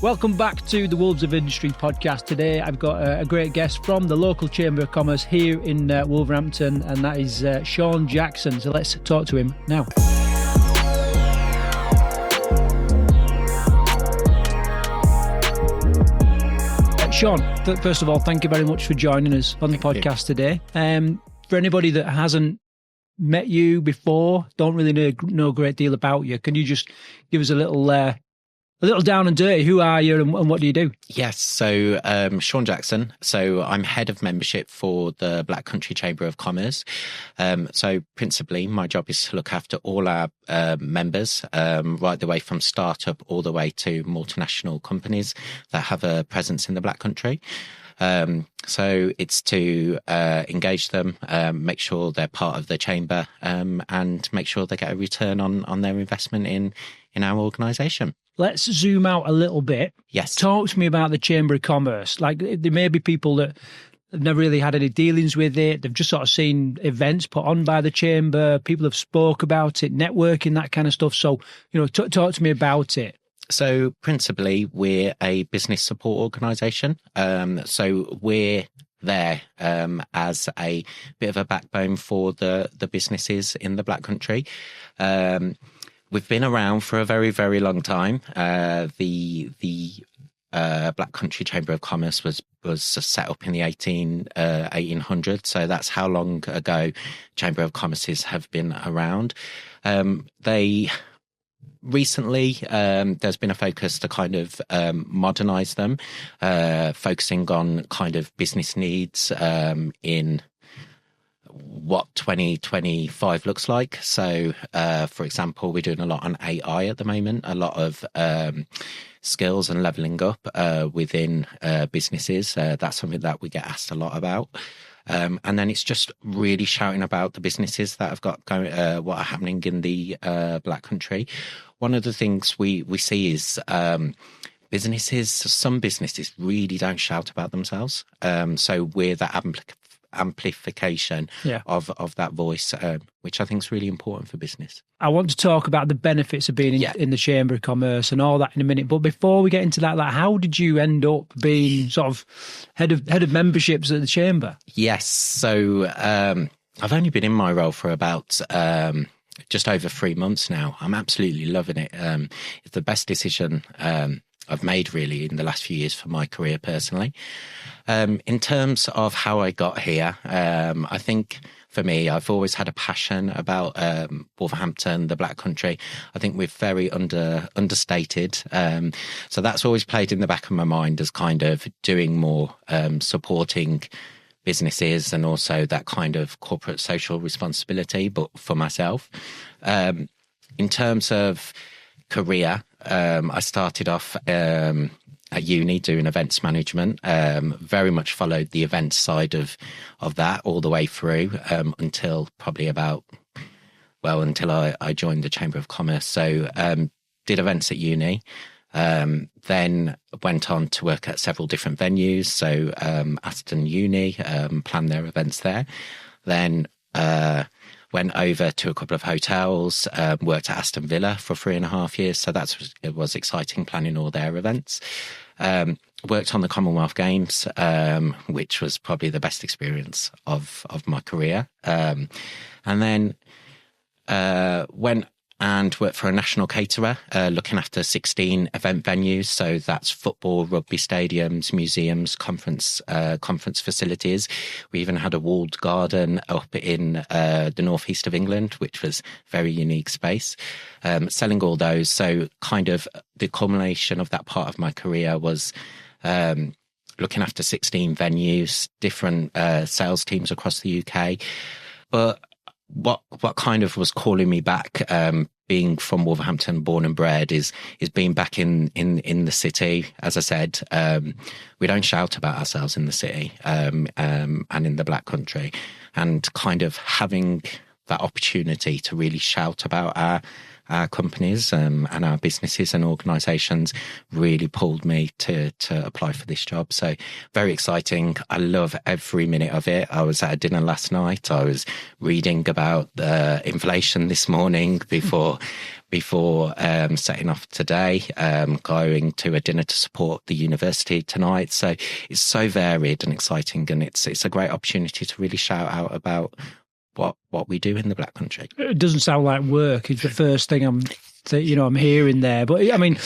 Welcome back to the Wolves of Industry podcast. Today I've got a great guest from the local Chamber of Commerce here in Wolverhampton, and that is Sean Jackson. So let's talk to him now. Sean, first of all, thank you very much for joining us on the podcast today. For anybody that hasn't met you before, don't really know a great deal about you, can you just give us a little down and dirty? Who are you and what do you do? Yes, so Sean Jackson. So I'm head of membership for the Black Country Chamber of Commerce. So principally, my job is to look after all our members, right the way from startup all the way to multinational companies that have a presence in the Black Country. So it's to engage them, make sure they're part of the chamber, and make sure they get a return on their investment in our organisation. Let's zoom out a little bit. Yes. Talk to me about the Chamber of Commerce. Like, there may be people that have never really had any dealings with it. They've just sort of seen events put on by the Chamber. People have spoke about it, networking, that kind of stuff. So, talk to me about it. So principally, we're a business support organisation. So we're there as a bit of a backbone for the businesses in the Black Country. We've been around for a very, very long time. The Black Country Chamber of Commerce was set up in the 1800s. So that's how long ago Chamber of Commerces have been around. Recently, there's been a focus to kind of modernise them, focusing on kind of business needs in what 2025 looks like. So, for example, we're doing a lot on AI at the moment, a lot of skills and levelling up within businesses. That's something that we get asked a lot about. And then it's just really shouting about the businesses that have got going, what are happening in the Black Country. One of the things we see is some businesses really don't shout about themselves. So we're that amplification of that voice, which I think is really important for business. I want to talk about the benefits of being in the Chamber of Commerce and all that in a minute. But before we get into that, like, how did you end up being sort of head of memberships at the Chamber? Yes, so I've only been in my role for about just over 3 months now. I'm absolutely loving it. It's the best decision I've made really in the last few years for my career personally. In terms of how I got here, I think for me, I've always had a passion about Wolverhampton, the Black Country. I think we're very understated. So that's always played in the back of my mind as kind of doing more, supporting businesses and also that kind of corporate social responsibility, but for myself. In terms of career, I started off at uni doing events management, very much followed the events side of that all the way through until I joined the Chamber of Commerce. So did events at uni, then went on to work at several different venues. So Aston Uni, planned their events there. Then went over to a couple of hotels, worked at Aston Villa for 3.5 years. So it was exciting planning all their events. Worked on the Commonwealth Games, which was probably the best experience of my career. And then went and worked for a national caterer, looking after 16 event venues. So that's football, rugby stadiums, museums, conference facilities. We even had a walled garden up in the northeast of England, which was very unique space. Selling all those. So kind of the culmination of that part of my career was looking after 16 venues, different sales teams across the UK. But what kind of was calling me back, being from Wolverhampton, born and bred, is being back in the city. As I said, we don't shout about ourselves in the city, and in the Black Country, and kind of having that opportunity to really shout about our our companies and our businesses and organisations really pulled me to apply for this job. So very exciting. I love every minute of it. I was at a dinner last night. I was reading about inflation this morning before setting off today, going to a dinner to support the university tonight. So it's so varied and exciting, and it's a great opportunity to really shout out about what we do in the Black Country. It doesn't sound like work. It's the first thing I'm hearing there. But I mean,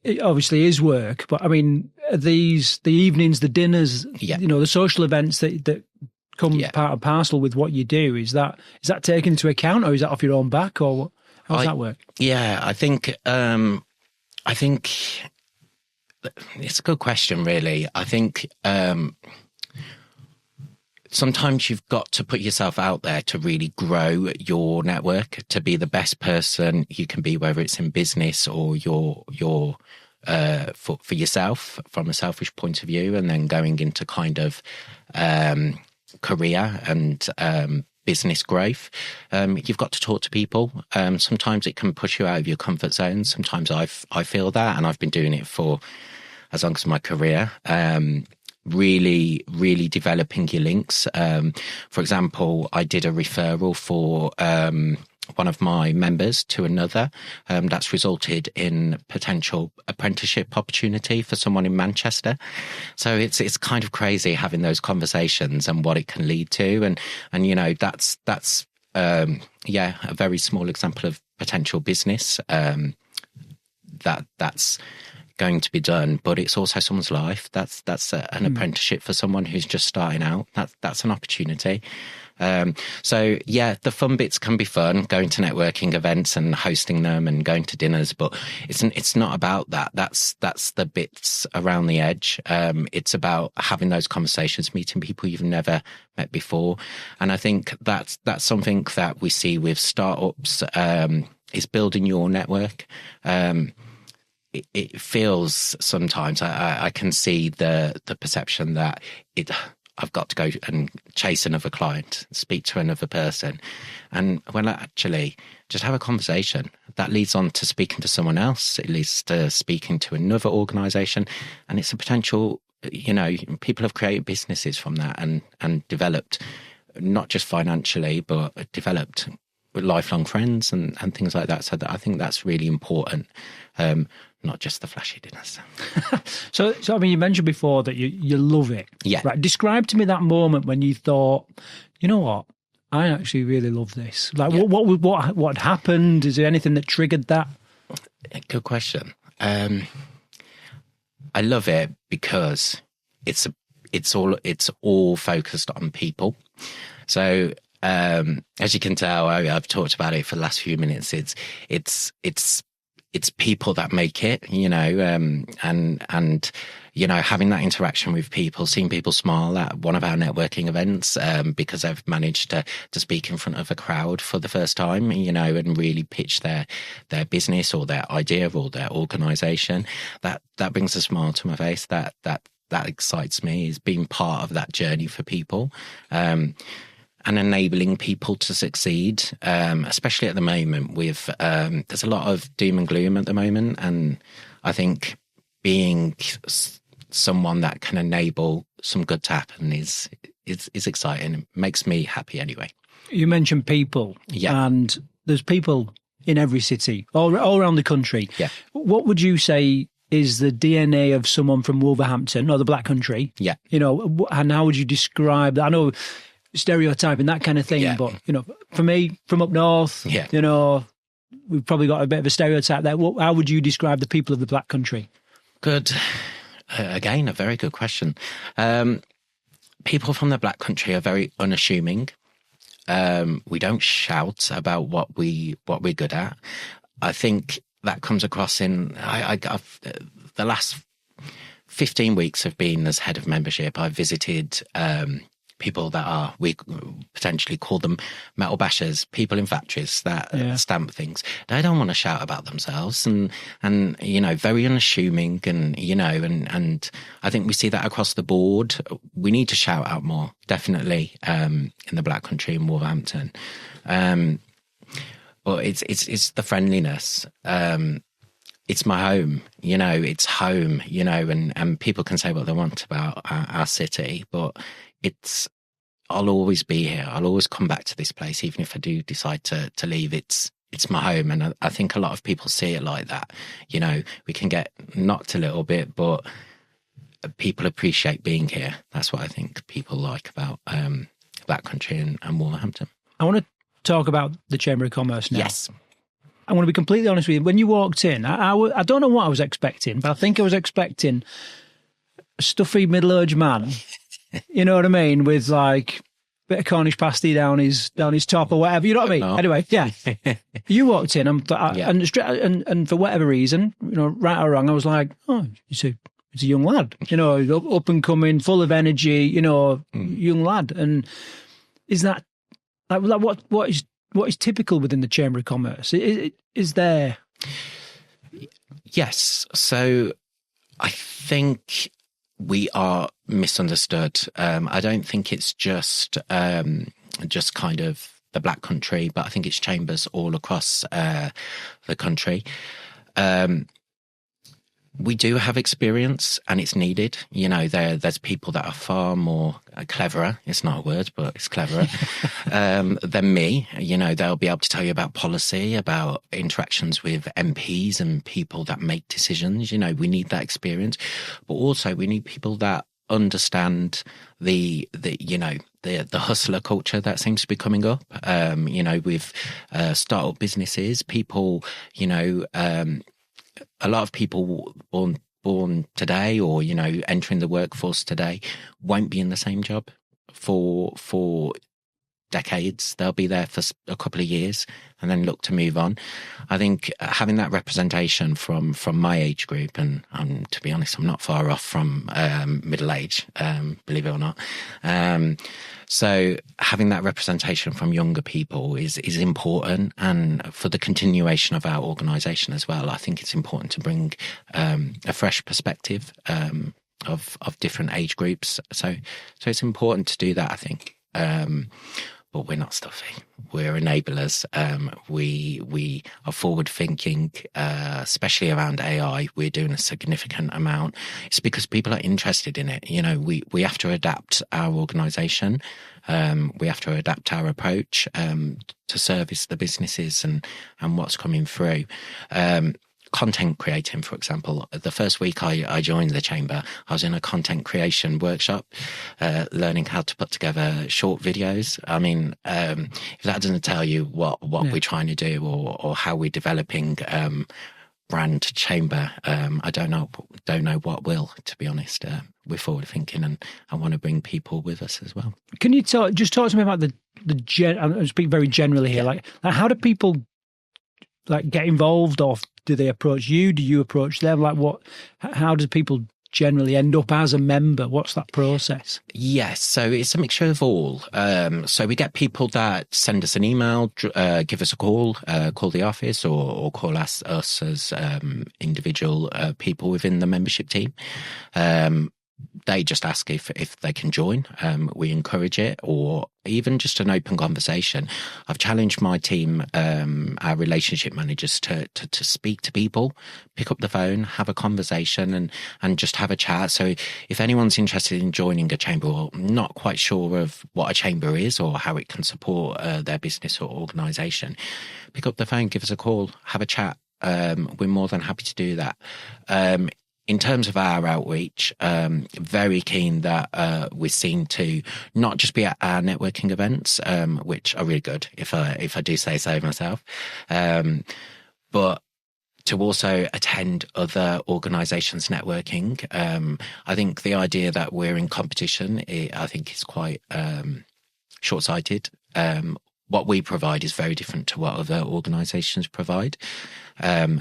it obviously is work. But I mean, the evenings, the dinners, the social events that come part and parcel with what you do. Is that taken into account, or is that off your own back, or how does that work? Yeah, I think it's a good question, really. I think sometimes you've got to put yourself out there to really grow your network, to be the best person you can be, whether it's in business or your for yourself from a selfish point of view, and then going into kind of career and business growth. You've got to talk to people. Sometimes it can push you out of your comfort zone. Sometimes I feel that, and I've been doing it for as long as my career. Really, really developing your links. For example, I did a referral for one of my members to another. That's resulted in potential apprenticeship opportunity for someone in Manchester. So it's kind of crazy having those conversations and what it can lead to. And that's a very small example of potential business that's going to be done, but it's also someone's life. That's an apprenticeship for someone who's just starting out. That's an opportunity. So the fun bits can be fun, going to networking events and hosting them and going to dinners, but it's not about that. That's the bits around the edge. It's about having those conversations, meeting people you've never met before. And I think that's something that we see with startups, is building your network. It feels sometimes I can see the perception that I've got to go and chase another client, speak to another person. And well, actually, just have a conversation. That leads on to speaking to someone else. It leads to speaking to another organisation. And it's a potential, people have created businesses from that and developed, not just financially, but developed lifelong friends and things like that. So I think that's really important. Not just the flashy dinners. So I mean, you mentioned before that you love it. Yeah. Right. Describe to me that moment when you thought, you know what, I actually really love this. Like, what happened? Is there anything that triggered that? Good question. I love it because it's all focused on people. So as you can tell, I've talked about it for the last few minutes. It's people that make it, and having that interaction with people, seeing people smile at one of our networking events, because they've managed to speak in front of a crowd for the first time, and really pitch their business or their idea or their organisation. That brings a smile to my face. That excites me, is being part of that journey for people. And enabling people to succeed, especially at the moment with, there's a lot of doom and gloom at the moment. And I think being someone that can enable some good to happen is exciting. It makes me happy anyway. You mentioned people, and there's people in every city, all around the country. Yeah. What would you say is the DNA of someone from Wolverhampton or the Black Country? Yeah. And how would you describe that? I know stereotyping, that kind of thing, but for me, from up north, we've probably got a bit of a stereotype there. How would you describe the people of the Black Country? Good. Again, a very good question. People from the Black Country are very unassuming. We don't shout about what we're good at. I think that comes across in I've the last 15 weeks have been as head of membership. I've visited people that we potentially call them metal bashers, people in factories that stamp things. They don't want to shout about themselves and very unassuming and I think we see that across the board. We need to shout out more, definitely, in the Black Country in Wolverhampton. But it's the friendliness. It's my home, it's home, and people can say what they want about our city, but I'll always be here. I'll always come back to this place, even if I do decide to leave. It's my home. And I think a lot of people see it like that. We can get knocked a little bit, but people appreciate being here. That's what I think people like about Black Country and Wolverhampton. I want to talk about the Chamber of Commerce now. Yes. I want to be completely honest with you. When you walked in, I don't know what I was expecting, but I think I was expecting a stuffy middle-aged man, you know what I mean, with like a bit of Cornish pasty down his top or whatever, you know what I mean? No. Anyway, yeah. You walked in, and for whatever reason, right or wrong, I was like, oh, he's a young lad, up and coming, full of energy, young lad. And is that like what is typical within the Chamber of Commerce? Is there? Yes. So I think we are misunderstood. I don't think it's just kind of the Black Country, but I think it's chambers all across the country. We do have experience, and it's needed. There's people that are far more cleverer. It's not a word, but it's cleverer than me. They'll be able to tell you about policy, about interactions with MPs and people that make decisions. We need that experience, but also we need people that understand the hustler culture that seems to be coming up. With startup businesses, people, a lot of people born today or, entering the workforce today won't be in the same job for decades. They'll be there for a couple of years and then look to move on. I think having that representation from my age group, and to be honest, I'm not far off from middle age, believe it or not. So having that representation from younger people is important, and for the continuation of our organisation as well, I think it's important to bring a fresh perspective of different age groups. So it's important to do that, I think. But we're not stuffy. We're enablers. We are forward thinking, especially around AI. We're doing a significant amount. It's because people are interested in it. We have to adapt our organisation. We have to adapt our approach to service the businesses and what's coming through. Content creating, for example. The first week I joined the Chamber, I was in a content creation workshop, learning how to put together short videos. I mean, if that doesn't tell you what we're trying to do or how we're developing brand Chamber, I don't know what will, to be honest. We're forward thinking, and I want to bring people with us as well. Can you talk to me about the I'll speak very generally here, like how do people get involved, or do they approach you? Do you approach them? How do people generally end up as a member? What's that process? Yes, so it's a mixture of all. So we get people that send us an email, give us a call the office, or call us as individual people within the membership team. They just ask if they can join. We encourage it, or even just an open conversation. I've challenged my team, our relationship managers, to speak to people, pick up the phone, have a conversation, and just have a chat. So if anyone's interested in joining a chamber or not quite sure of what a chamber is or how it can support their business or organisation, pick up the phone, give us a call, have a chat. We're more than happy to do that. In terms of our outreach, very keen that we're seen to not just be at our networking events, which are really good, if I do say so myself, but to also attend other organisations' networking. I think the idea that we're in competition, I think is quite short-sighted. What we provide is very different to what other organisations provide.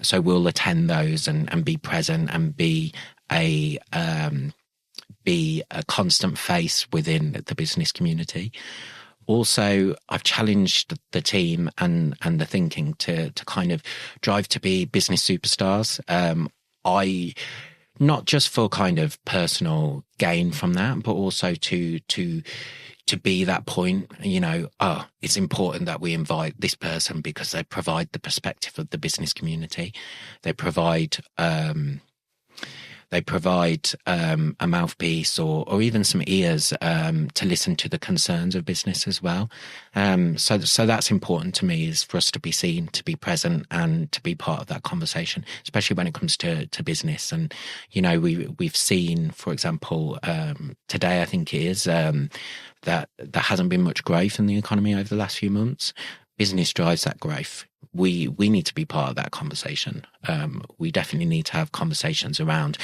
So we'll attend those and be present and be a constant face within the business community. Also, I've challenged the team and the thinking to kind of drive to be business superstars. Not just for kind of personal gain from that, but also to to be that point, it's important that we invite this person because they provide the perspective of the business community. They provide a mouthpiece or even some ears to listen to the concerns of business as well. So that's important to me, is for us to be seen, to be present, and to be part of that conversation, especially when it comes to business. And we've seen, for example, today I think it is that there hasn't been much growth in the economy over the last few months. Business drives that growth. We need to be part of that conversation. We definitely need to have conversations around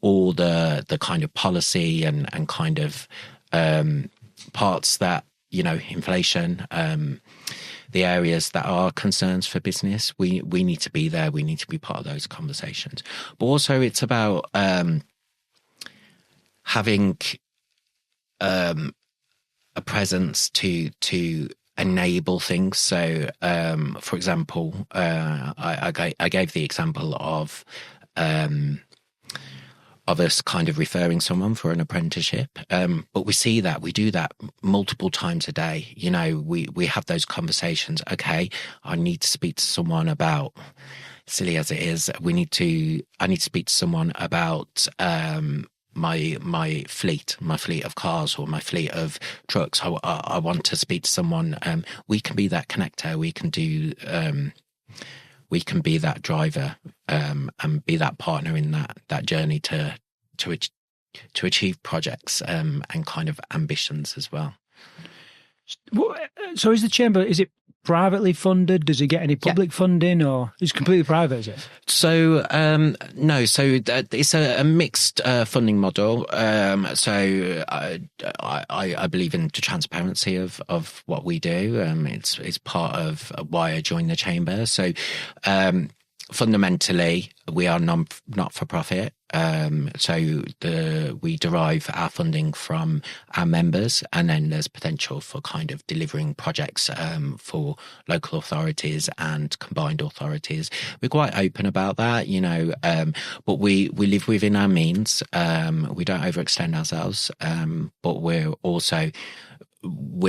all the kind of policy and kind of parts that, inflation, the areas that are concerns for business. We need to be there. We need to be part of those conversations. But also it's about having a presence to enable things. So, for example, I gave the example of us kind of referring someone for an apprenticeship. But we do that multiple times a day. We have those conversations. Okay, I need to speak to someone about, silly as it is, I need to speak to someone about my fleet of cars or my fleet of trucks. I want to speak to someone. We can be that connector. We can be that driver and be that partner in that journey to achieve projects and kind of ambitions as well. So is the chamber, is it privately funded? Does it get any public funding, or is it completely private, is it? So, no. So it's a mixed funding model. So I believe in the transparency of what we do. It's part of why I joined the chamber. So fundamentally, we are not for profit. So we derive our funding from our members, and then there's potential for kind of delivering projects for local authorities and combined authorities. We're quite open about that, but we live within our means. We don't overextend ourselves, but we're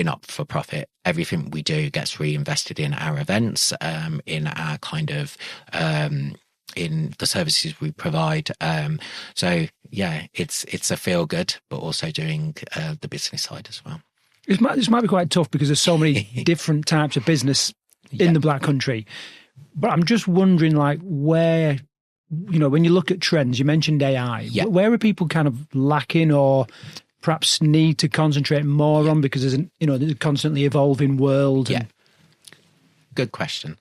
not for profit. Everything we do gets reinvested in our events, in our kind of in the services we provide. So yeah, it's a feel good, but also doing the business side as well. This might be quite tough because there's so many different types of business in the Black Country. But I'm just wondering, like, where, when you look at trends, you mentioned AI, where are people kind of lacking or perhaps need to concentrate more on, because there's a constantly evolving world? Yeah. Good question.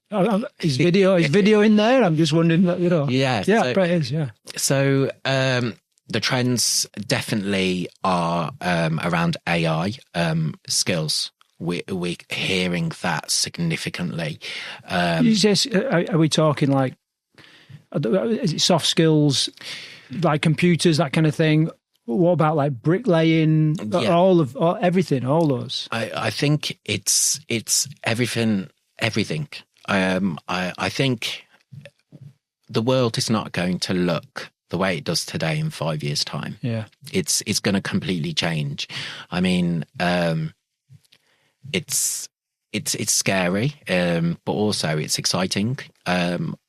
Is video in there? I'm just wondering, Yeah. Yeah, it is, yeah. So the trends definitely are around AI skills. We're hearing that significantly. Are we talking like, is it soft skills, like computers, that kind of thing? What about like bricklaying, everything, all those? I think it's everything. I think the world is not going to look the way it does today in 5 years' time. Yeah, it's going to completely change. I mean, it's scary, but also it's exciting.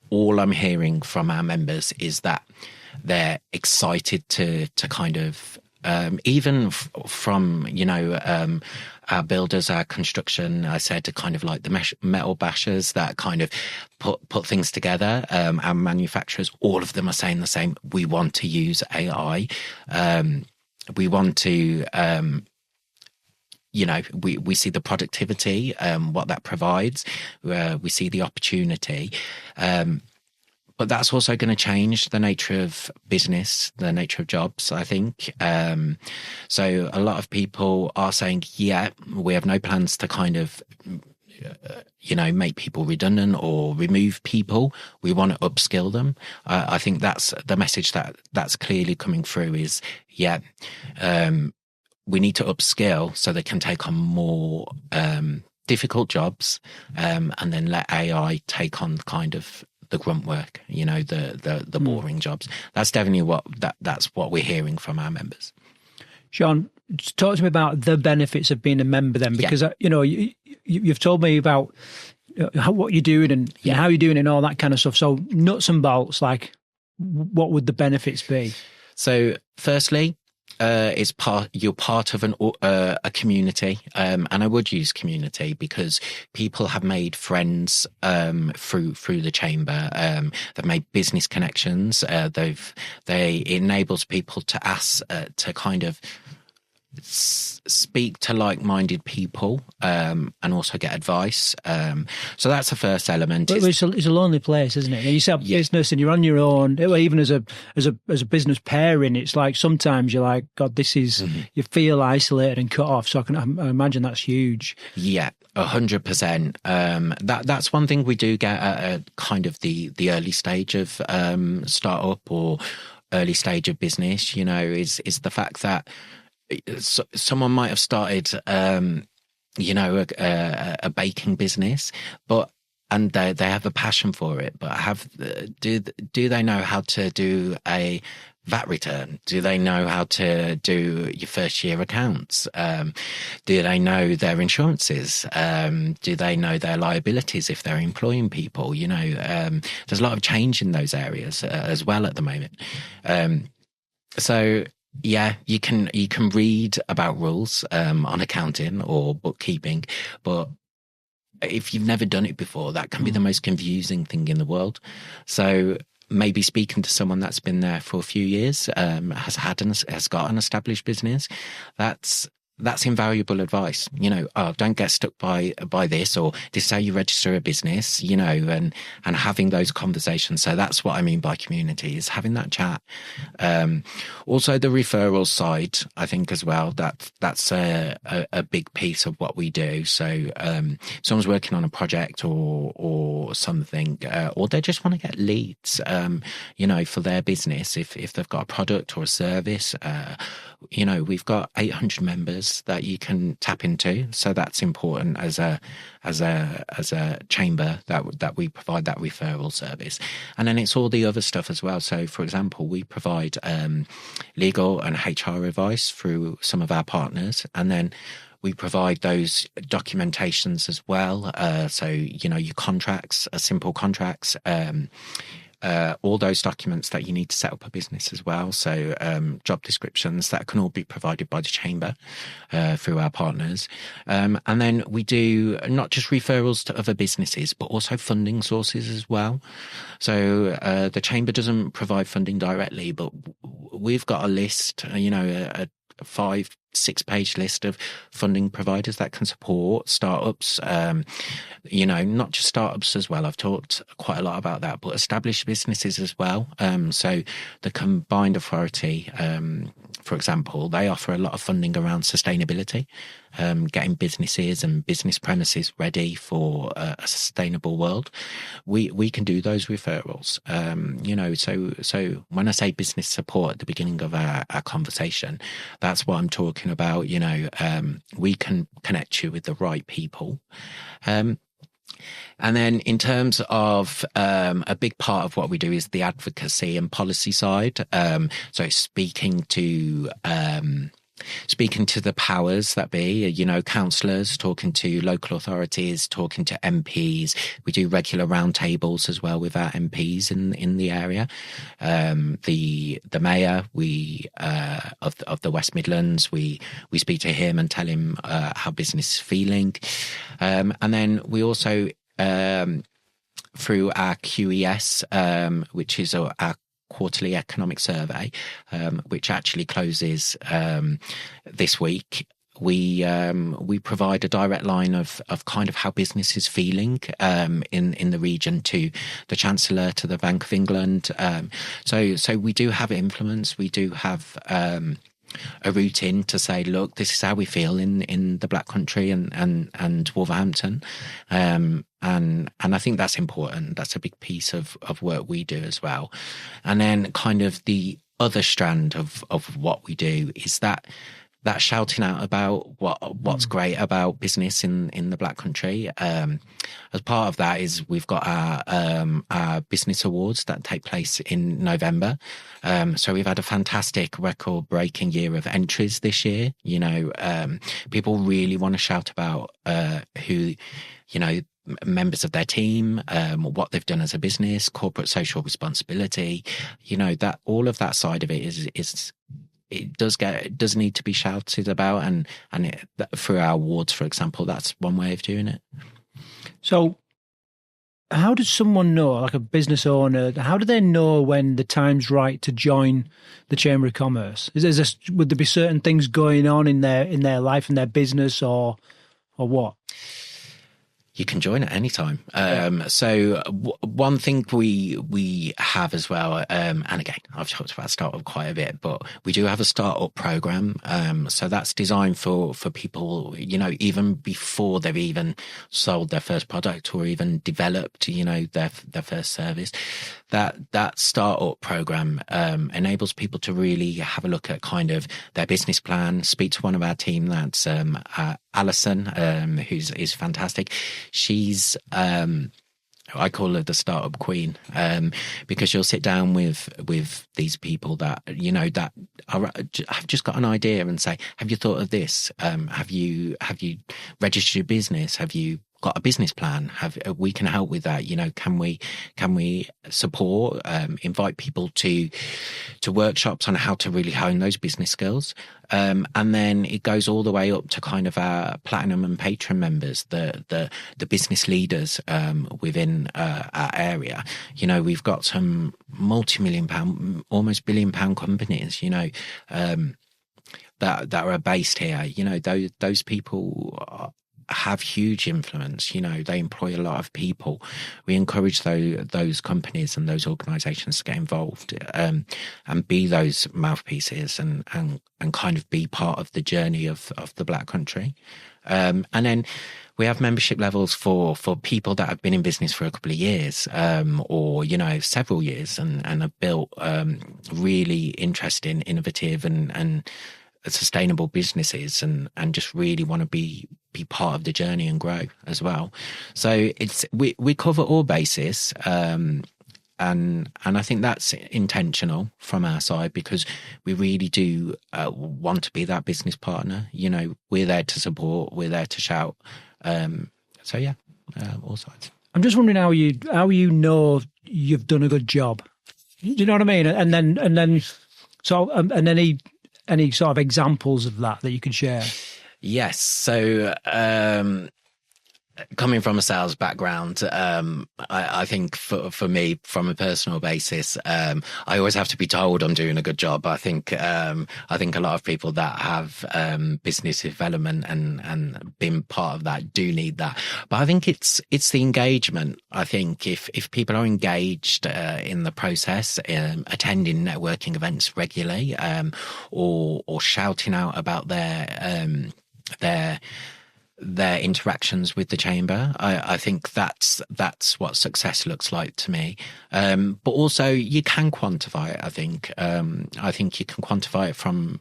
All I'm hearing from our members is that they're excited to kind of even from our builders, our construction, I said, to kind of like the metal bashers that kind of put things together. Our manufacturers, all of them are saying the same. We want to use AI. We want to, we see the productivity, what that provides. We see the opportunity. But that's also going to change the nature of business, the nature of jobs, I think. So a lot of people are saying, we have no plans to kind of, make people redundant or remove people. We want to upskill them. I think that's the message that's clearly coming through is, we need to upskill so they can take on more difficult jobs, and then let AI take on kind of the grunt work, the boring jobs. That's definitely that's what we're hearing from our members. Sean, talk to me about the benefits of being a member then, because you've told me about what you're doing and how you're doing it and all that kind of stuff. So nuts and bolts, like what would the benefits be? So firstly, you're part of a community, and I would use community because people have made friends through the chamber. They've made business connections. It enables people to ask to kind of speak to like-minded people and also get advice. So that's the first element. But it's a lonely place, isn't it? You set up business and you're on your own. Even as a business pairing, it's like sometimes you're like, God, this is you feel isolated and cut off. So I imagine that's huge. Yeah. 100%. That's one thing we do get at kind of the early stage of startup or early stage of business. Is the fact that someone might have started, a baking business, and they have a passion for it, but do they know how to do a VAT return? Do they know how to do your first year accounts? Do they know their insurances? Do they know their liabilities if they're employing people? There's a lot of change in those areas as well at the moment. So yeah, you can read about rules on accounting or bookkeeping, but if you've never done it before, that can be the most confusing thing in the world. So maybe speaking to someone that's been there for a few years, has got an established business, that's invaluable advice. Don't get stuck by this, or this is how you register a business, and having those conversations. So that's what I mean by community, is having that chat. Also the referral side, I think as well, that's a big piece of what we do. So if someone's working on a project or something, or they just want to get leads, for their business, if they've got a product or a service, we've got 800 members that you can tap into. So that's important as a chamber that we provide that referral service. And then it's all the other stuff as well. So for example, we provide legal and HR advice through some of our partners, and then we provide those documentations as well. So your contracts, simple contracts, all those documents that you need to set up a business as well. So job descriptions, that can all be provided by the chamber through our partners. And then we do not just referrals to other businesses, but also funding sources as well. So the chamber doesn't provide funding directly, but we've got a list, a 5-6 page list of funding providers that can support startups, not just startups as well. I've talked quite a lot about that, but established businesses as well. So the combined authority, for example, they offer a lot of funding around sustainability, getting businesses and business premises ready for a sustainable world. We can do those referrals. So when I say business support at the beginning of our conversation, that's what I'm talking about. We can connect you with the right people. And then in terms of a big part of what we do is the advocacy and policy side. So speaking to the powers that be, councillors, talking to local authorities, talking to MPs. We do regular roundtables as well with our MPs in the area. The mayor, of the West Midlands, we speak to him and tell him how business is feeling. And then we also through our QES, which is our quarterly economic survey, which actually closes this week. We provide a direct line of kind of how business is feeling in the region to the Chancellor, to the Bank of England. So we do have influence. We do have a route in to say, look, this is how we feel in the Black Country and Wolverhampton. And I think that's important. That's a big piece of work we do as well. And then kind of the other strand of what we do is that that shouting out about what's great about business in the Black Country. As part of that is we've got our business awards that take place in November. So we've had a fantastic record-breaking year of entries this year. You know, people really want to shout about who, you know, members of their team, what they've done as a business, corporate social responsibility. You know, that all of that side of it is it does need to be shouted about, and through our awards, for example, that's one way of doing it. So how does someone know, like a business owner, how do they know when the time's right to join the Chamber of Commerce? Would there be certain things going on in their life and their business, or what? You can join at any time. So one thing we have as well, and again, I've talked about startup quite a bit, but we do have a startup program. So that's designed for people, you know, even before they've even sold their first product or even developed, you know, their first service. That startup program enables people to really have a look at kind of their business plan, speak to one of our team. That's Alison, who's fantastic. She's I call her the startup queen, because you'll sit down with these people that, you know, that have just got an idea and say, have you thought of this? Have you registered your business? Have you got a business plan? We can help with that. You know, can we support, invite people to workshops on how to really hone those business skills? And then it goes all the way up to kind of our platinum and patron members, the business leaders within our area. You know, we've got some multi-million pound, almost £1 billion companies, you know, that are based here. You know, those people have huge influence. You know, they employ a lot of people. We encourage those companies and those organisations to get involved and be those mouthpieces and kind of be part of the journey of the Black Country. And then we have membership levels for people that have been in business for a couple of years, or, you know, several years, and have built really interesting, innovative and sustainable businesses, and just really want to be part of the journey and grow as well. So we cover all bases, and I think that's intentional from our side, because we really do want to be that business partner. You know, we're there to support, we're there to shout. So yeah, all sides. I'm just wondering how you know you've done a good job. Do you know what I mean? And then so any sort of examples of that you can share? Yes. So coming from a sales background, I think for me, from a personal basis, I always have to be told I'm doing a good job. I think a lot of people that have business development and been part of that do need that. But I think it's the engagement. I think if people are engaged in the process, attending networking events regularly, or shouting out about their interactions with the chamber, I think that's what success looks like to me. But also you can quantify it. I think you can quantify it from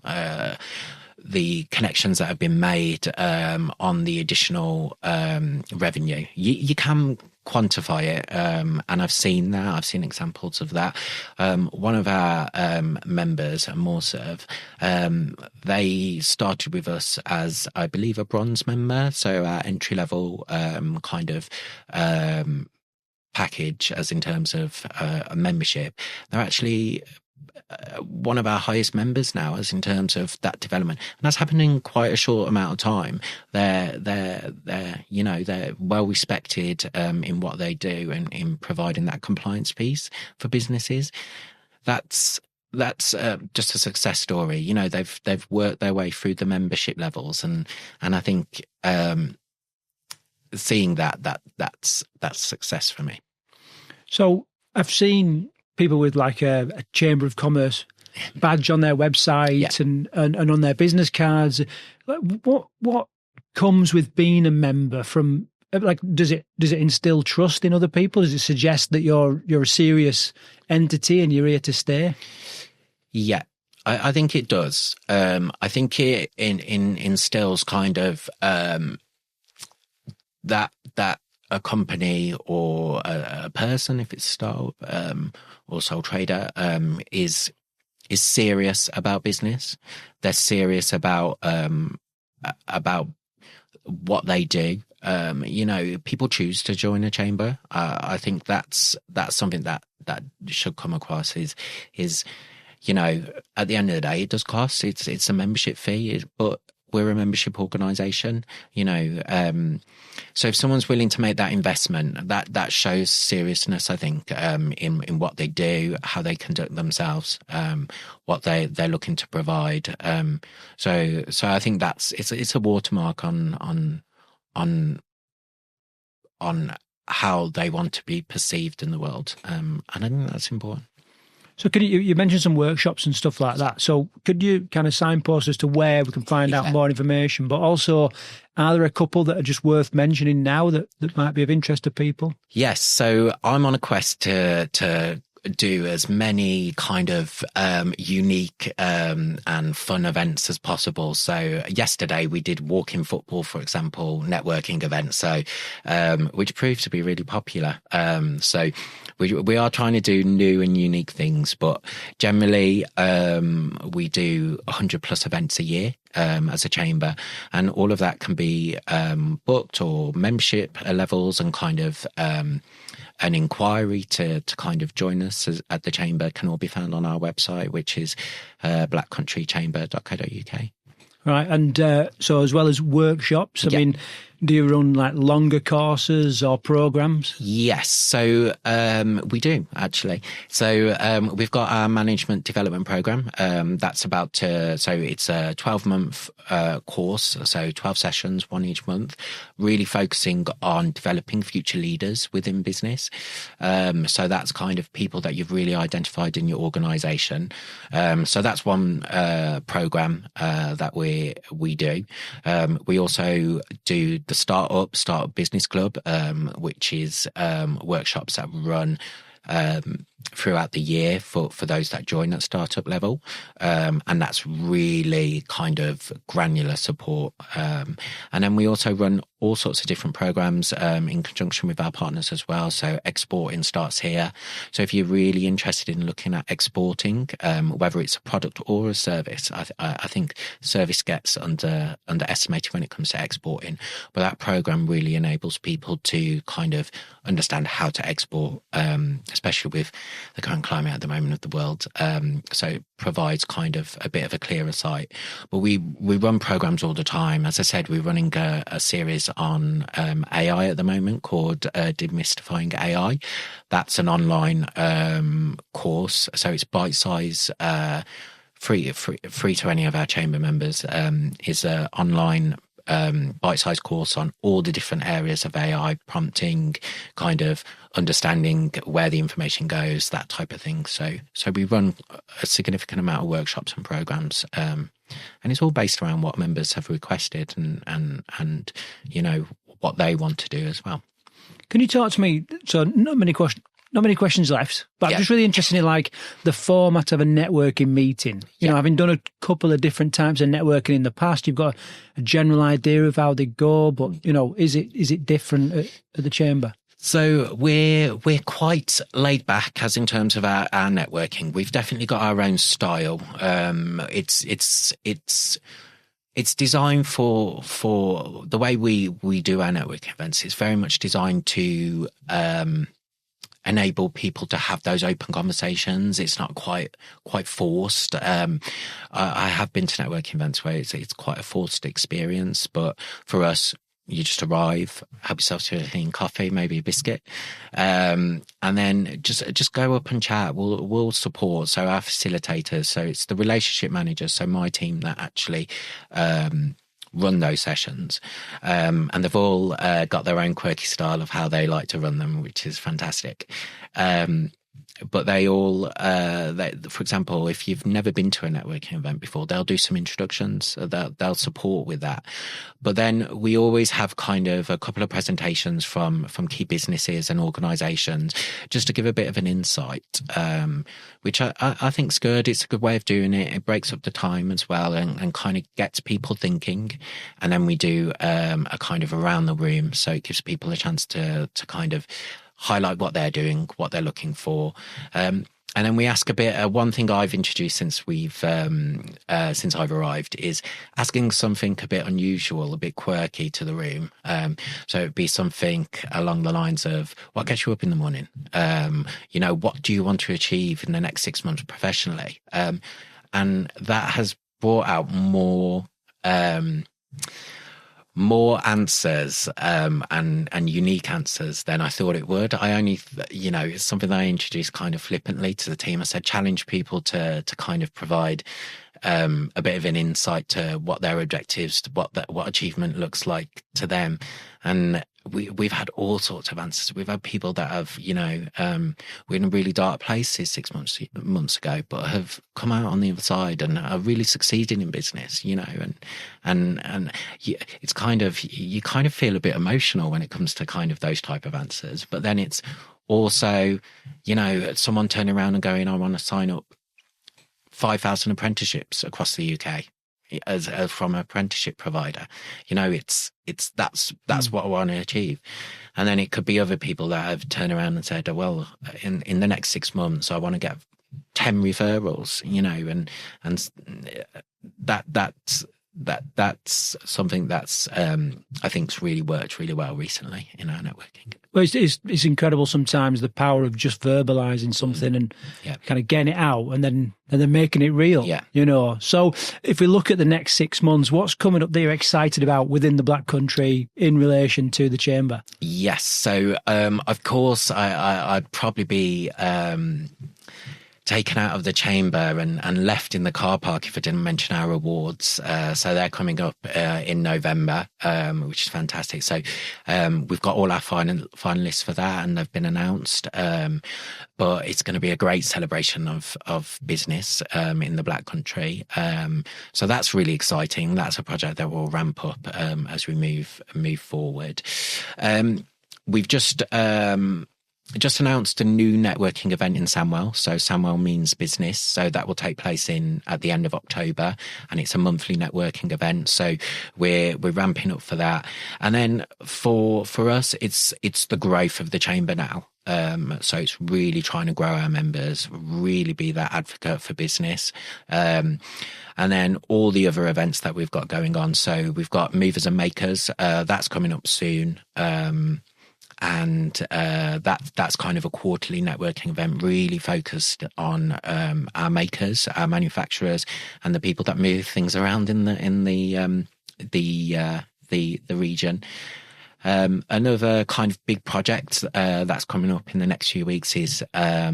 the connections that have been made on the additional revenue. You can quantify it, and I've seen that. I've seen examples of that. One of our members, Morserve, they started with us as, I believe, a bronze member, so our entry level kind of package, as in terms of a membership. They're actually one of our highest members now, as in terms of that development, and that's happened in quite a short amount of time. They're you know, they're well respected in what they do and in providing that compliance piece for businesses. That's just a success story. You know, they've worked their way through the membership levels, and I think seeing that's success for me. So I've seen people with like a Chamber of Commerce badge on their website, and on their business cards. What comes with being a member from, like, does it instill trust in other people? Does it suggest that you're a serious entity and you're here to stay? Yeah, I think it does. I think it instills kind of that a company or a person, if it's startup or sole trader, is serious about business. They're serious about what they do. People choose to join a chamber. I think that's something that should come across is at the end of the day, it does cost. It's a membership fee, but we're a membership organisation. So if someone's willing to make that investment, that shows seriousness, I think, in what they do, how they conduct themselves, what they're looking to provide. So I think it's a watermark on how they want to be perceived in the world, and I think that's important. So could you mentioned some workshops and stuff like that. So could you kind of signpost as to where we can find out more information? But also, are there a couple that are just worth mentioning now that might be of interest to people? Yes. So I'm on a quest to do as many kind of unique and fun events as possible. So yesterday we did walking football, for example, networking events, so which proved to be really popular. So we are trying to do new and unique things, but generally we do 100 plus events a year as a chamber, and all of that can be booked or membership levels, and kind of an inquiry to kind of join us at the chamber can all be found on our website, which is blackcountrychamber.co.uk. Right, and so as well as workshops, I mean, do you run like longer courses or programs? Yes, so we do actually. So we've got our management development program. That's so it's a 12-month course, so 12 sessions, one each month, really focusing on developing future leaders within business. So that's kind of people that you've really identified in your organisation. So that's one program that we do. We also do the Startup Business Club, which is workshops that run throughout the year for those that join at startup level, and that's really kind of granular support. And then we also run all sorts of different programs in conjunction with our partners as well. So exporting starts here. So if you're really interested in looking at exporting, whether it's a product or a service, I think service gets underestimated when it comes to exporting, but that program really enables people to kind of understand how to export, especially with the current climate at the moment of the world. So it provides kind of a bit of a clearer sight. But we run programs all the time. As I said, we're running a series on AI at the moment called Demystifying AI. That's an online course. So it's bite-size, free to any of our chamber members. Is an online bite-sized course on all the different areas of AI, prompting, kind of understanding where the information goes, that type of thing. So we run a significant amount of workshops and programs, and it's all based around what members have requested and what they want to do as well. Can you talk to me? So not many questions left, but I'm just really interested in like the format of a networking meeting. You know, having done a couple of different types of networking in the past, you've got a general idea of how they go, but is it different at the chamber? So we're quite laid back as in terms of our networking. We've definitely got our own style. It's designed for the way we do our networking events. It's very much designed to enable people to have those open conversations. It's not quite forced. I have been to networking events where it's quite a forced experience, but for us, you just arrive, help yourself to a clean coffee, maybe a biscuit, and then just go up and chat. We'll support. So our facilitators, so it's the relationship managers, so my team that actually run those sessions, and they've all got their own quirky style of how they like to run them, which is fantastic. but they all, for example, if you've never been to a networking event before, they'll do some introductions. They'll support with that. But then we always have kind of a couple of presentations from key businesses and organisations, just to give a bit of an insight, which I think is good. It's a good way of doing it. It breaks up the time as well, and kind of gets people thinking. And then we do a kind of around the room, so it gives people a chance to kind of highlight what they're doing, what they're looking for. And then we ask a bit. One thing I've introduced since I've arrived is asking something a bit unusual, a bit quirky to the room. So it'd be something along the lines of, what gets you up in the morning? What do you want to achieve in the next 6 months professionally? And that has brought out more answers and unique answers than I thought it would. It's something that I introduced kind of flippantly to the team. I said, challenge people to kind of provide a bit of an insight to what their objectives, what achievement looks like to them. And we've had all sorts of answers. We've had people that have, we're in a really dark places 6 months ago, but have come out on the other side and are really succeeding in business, and it's kind of, you kind of feel a bit emotional when it comes to kind of those type of answers. But then it's also, someone turning around and going, I want to sign up 5,000 apprenticeships across the UK. As from an apprenticeship provider, that's what I want to achieve. And then it could be other people that have turned around and said, well, in the next 6 months I want to get 10 referrals, and that's something that's I think's really worked really well recently in our networking. Well, it's incredible sometimes, the power of just verbalizing something and kind of getting it out and then making it real. So if we look at the next 6 months, what's coming up that you're excited about within the Black Country in relation to the Chamber? Yes, so of course I'd probably be taken out of the chamber and left in the car park if I didn't mention our awards. So they're coming up in November, which is fantastic. So we've got all our finalists for that, and they've been announced. But it's going to be a great celebration of business in the Black Country. So that's really exciting. That's a project that will ramp up as we move forward. We've just announced a new networking event in Samwell. So Samwell means business. So that will take place at the end of October, and it's a monthly networking event. So we're ramping up for that. And then for us, it's the growth of the chamber now. So it's really trying to grow our members, really be that advocate for business. And then all the other events that we've got going on. So we've got Movers and Makers. That's coming up soon. And that's kind of a quarterly networking event, really focused on our makers, our manufacturers, and the people that move things around in the region. Another kind of big project that's coming up in the next few weeks is our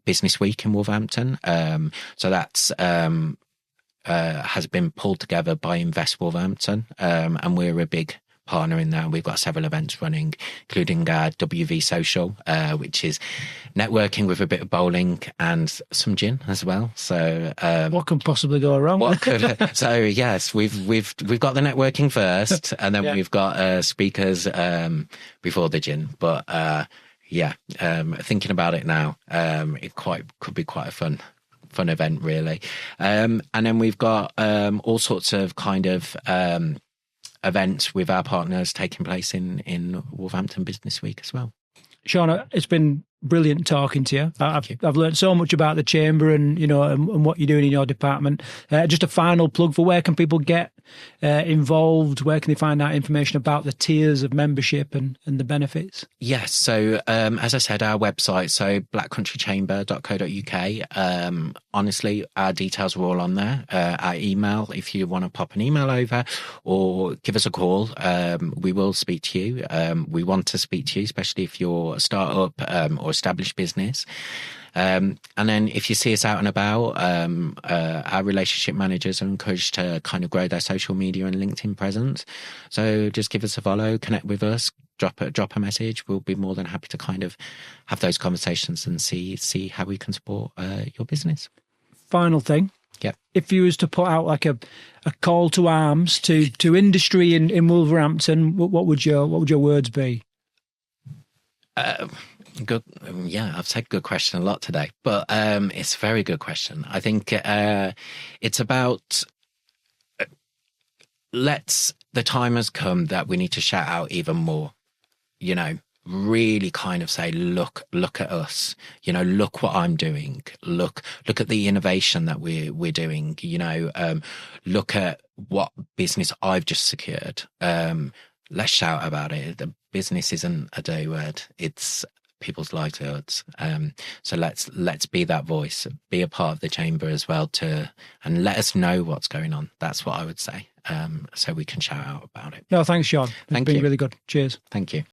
Business Week in Wolverhampton. So that's has been pulled together by Invest Wolverhampton, and we're a big partner in that. We've got several events running, including WV Social, which is networking with a bit of bowling and some gin as well. So what can possibly go wrong? So yes, we've got the networking first, and then we've got speakers before the gin. But thinking about it now, it could be quite a fun event, really. And then we've got all sorts of kind of events with our partners taking place in Wolverhampton Business Week as well. Sean, it's been brilliant talking to you. I've learned so much about the chamber and and what you're doing in your department. Just a final plug for where can people get involved? Where can they find out information about the tiers of membership and the benefits? Yes, so as I said, our website, so blackcountrychamber.co.uk. Honestly, our details are all on there. Our email, if you want to pop an email over or give us a call, we will speak to you. We want to speak to you, especially if you're a startup or established business. And then if you see us out and about, our relationship managers are encouraged to kind of grow their social media and LinkedIn presence. So just give us a follow, connect with us, drop a message. We'll be more than happy to kind of have those conversations and see how we can support your business. Final thing. Yeah. If you was to put out like a call to arms to industry in Wolverhampton, what would your words be? Good. Yeah, I've said good question a lot today, but it's a very good question. I think it's about the time has come that we need to shout out even more. Really kind of say, look at us. Look what I'm doing. Look at the innovation that we're doing. Look at what business I've just secured. Let's shout about it. The business isn't a dirty word. It's people's livelihoods. So let's be that voice, be a part of the chamber as well and let us know what's going on. That's what I would say. So we can shout out about it. No, thanks, Sean. It's Thank been you. really good. Cheers. Thank you.